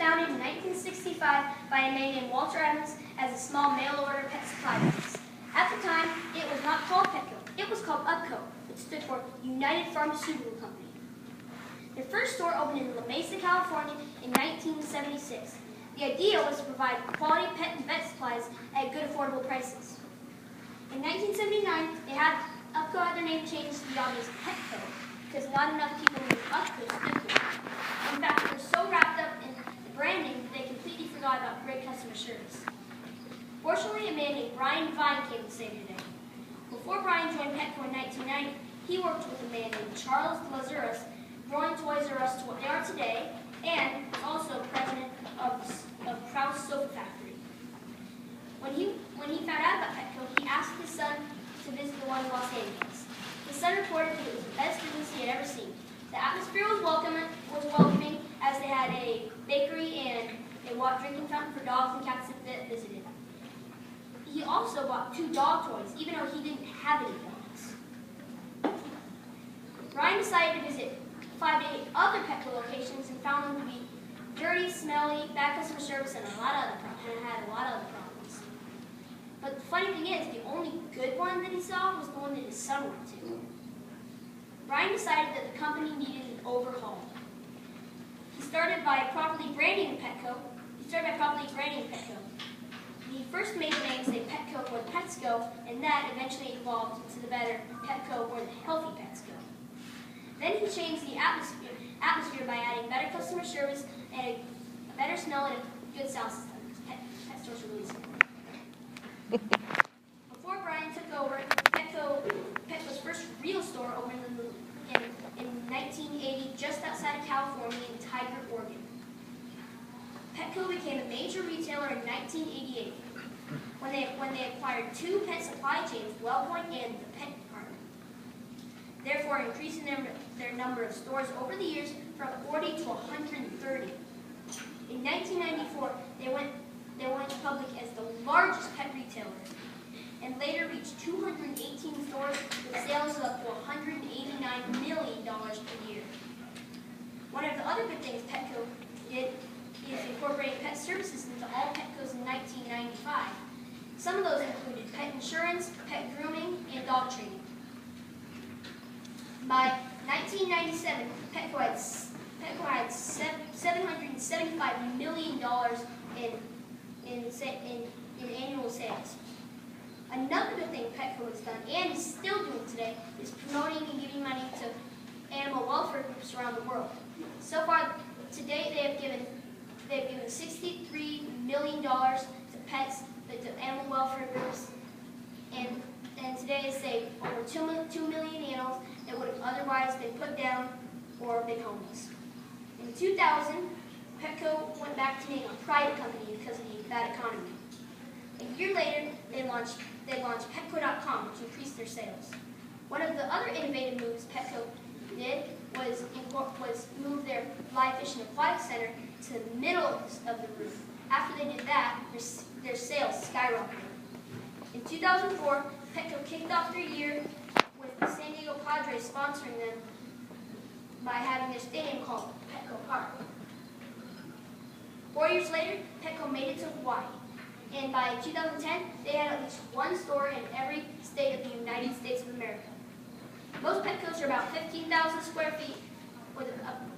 founded in 1965 by a man named Walter Adams as a small mail-order pet supply business. At the time, it was not called Petco. It was called UPCO, which stood for United Pharmaceutical Company. Their first store opened in La Mesa, California in 1976. The idea was to provide quality pet and vet supplies at good affordable prices. In 1979, UPCO had their name changed to the obvious Petco, because not enough people knew UPCO stood for. In fact, they were so wrapped up in the branding that they completely forgot about great customer service. Fortunately, a man named Brian Vine came to save the day. Before Brian joined Petco in 1990, he worked with a man named Charles Lazarus, growing Toys R Us to what they are today, and was also president of Krauss Sofa Factory. When he found out about Petco, he asked his son to visit the one in Los Angeles. His son reported that it was the best business he had ever seen. The atmosphere was welcoming, as they had a bakery and a drinking fountain for dogs and cats that visited. He also bought 2 dog toys, even though he didn't have any dogs. Ryan decided to visit 5 to 8 other Petco locations and found them to be dirty, smelly, bad customer service, and had a lot of other problems. But the funny thing is, the only good one that he saw was the one that his son went to. Ryan decided that the company needed an overhaul. He started by properly branding Petco. He first made the name say Petco or Pets Go, and that eventually evolved into the better Petco or the Healthy Pets Go. Then he changed the atmosphere by adding better customer service and a better smell and a good sound system. Pet stores are really simple. Before Brian took over, Petco's first real store opened in 1980 just outside of California in Tigard, Oregon. Petco became a major retailer in 1988 when they acquired 2 pet supply chains, WellPoint and the Pet Department, therefore increasing their number of stores over the years from 40 to 130. In 1994, they went public as the largest pet retailer, and later reached 218 stores with sales of up to $189 million per year. One of the other good things Petco did is incorporating pet services into all Petcos in 1995. Some of those included pet insurance, pet grooming, and dog training. By 1997, Petco had $775 million in annual sales. Another good thing Petco has done, and is still doing today, is promoting and giving money to animal welfare groups around the world. So far, to date, they have given $63 million to pets, to animal welfare groups, and today they saved over 2 million animals that would have otherwise been put down or been homeless. In 2000, Petco went back to being a private company because of the bad economy. A year later, they launched Petco.com to increase their sales. One of the other innovative moves Petco did was move their live fish and aquatic center to the middle of the roof. After they did that, their sales skyrocketed. In 2004, Petco kicked off their year with the San Diego Padres sponsoring them by having their stadium called Petco Park. 4 years later, Petco made it to Hawaii, and by 2010, they had at least 1 store in every state of the United States of America. Most Petcos are about 15,000 square feet,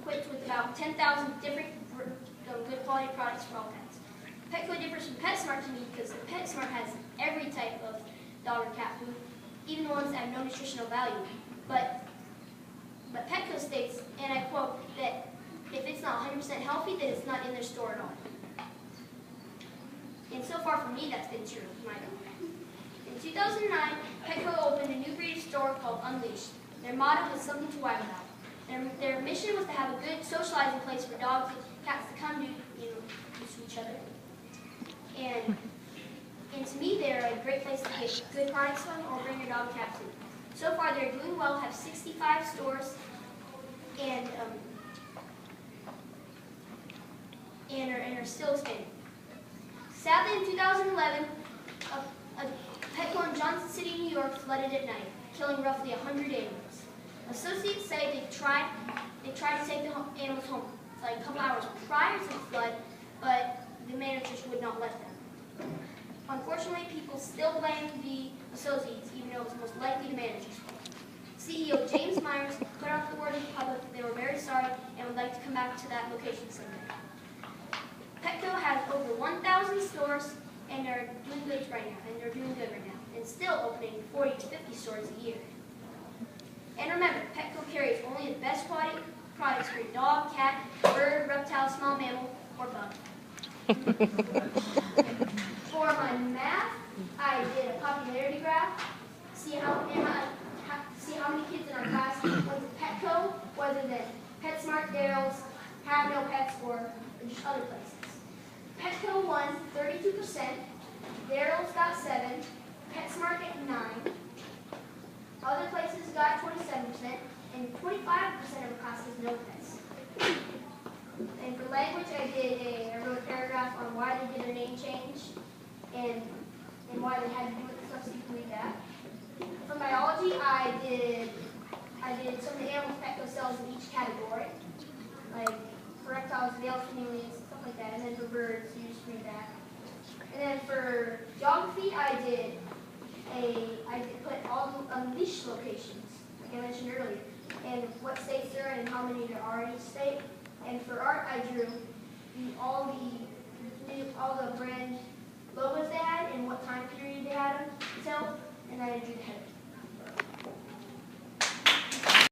equipped with about 10,000 different good quality products for all pets. Petco differs from PetSmart to me because PetSmart has every type of dog or cat food, even the ones that have no nutritional value. But Petco states, and I quote, that if it's not 100% healthy, then it's not in their store at all. And so far for me, that's been true. In 2009, Petco opened a new breed of store called Unleashed. Their motto was something to wag about. Their mission was to have a good socializing place for dogs and cats to come to each other. And to me, they're a great place to get good products from or bring your dog and cat food. So far, they're doing well, have 65 stores, and are still expanding. Sadly, in 2011, a Petco in Johnson City, New York, flooded at night, killing roughly 100 animals. Associates say they tried to take the animals home. Like a couple hours prior to the flood, but the managers would not let them. Unfortunately, people still blame the associates, even though it's most likely the manager's fault. CEO James Myers put out the word in public that they were very sorry and would like to come back to that location someday. Petco has over 1,000 stores, and they're doing good right now, and still opening 40 to 50 stores a year. And remember, Petco carries only the best quality products for your dog, cat, bird, reptile, small mammal, or bug. For my math, I did a popularity graph, see how many kids in our class went to Petco, whether than PetSmart, Daryl's, Have No Pets, or just other places. Petco won 32%, Daryl's got 7%, PetSmart got 9%, other places got 27%, and 25% of the class has no pets. And for language, I wrote a paragraph on why they did their name change and why they had to do it and stuff, so you can read that. For biology, I did some of the animals Petco sells in each category, like for reptiles, males, chameleons, stuff like that. And then for birds, you just read that. And then for geography, I did put all the unleashed locations, like I mentioned earlier, and what states they're in and how many there are in each state. And for art, I drew